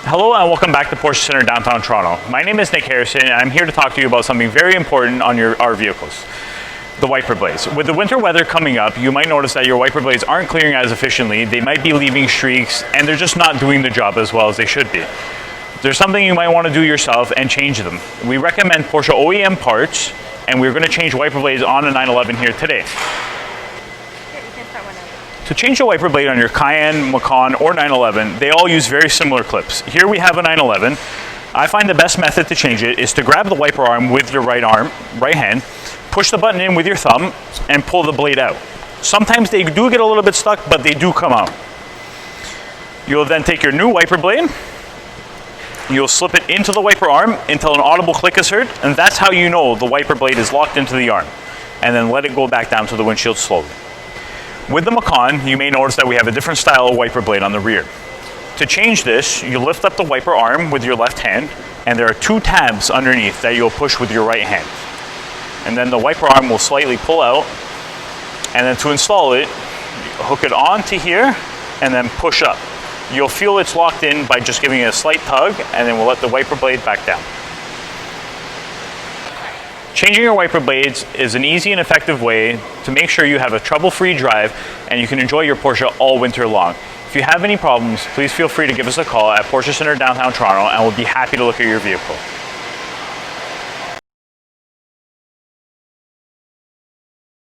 Hello and welcome back to Porsche Center downtown Toronto. My name is Nick Harrison and I'm here to talk to you about something very important on our vehicles, the wiper blades. With the winter weather coming up, you might notice that your wiper blades aren't clearing as efficiently, they might be leaving streaks, and they're just not doing the job as well as they should be. There's something you might want to do yourself and change them. We recommend Porsche OEM parts, and we're going to change wiper blades on a 911 here today. To change a wiper blade on your Cayenne, Macan, or 911, they all use very similar clips. Here we have a 911. I find the best method to change it is to grab the wiper arm with your right hand, push the button in with your thumb, and pull the blade out. Sometimes they do get a little bit stuck, but they do come out. You'll then take your new wiper blade, you'll slip it into the wiper arm until an audible click is heard, and that's how you know the wiper blade is locked into the arm. And then let it go back down to the windshield slowly. With the Macan, you may notice that we have a different style of wiper blade on the rear. To change this, you lift up the wiper arm with your left hand, and there are two tabs underneath that you'll push with your right hand. And then the wiper arm will slightly pull out, and then to install it, hook it onto here, and then push up. You'll feel it's locked in by just giving it a slight tug, and then we'll let the wiper blade back down. Changing your wiper blades is an easy and effective way to make sure you have a trouble-free drive and you can enjoy your Porsche all winter long. If you have any problems, please feel free to give us a call at Porsche Center downtown Toronto and we'll be happy to look at your vehicle.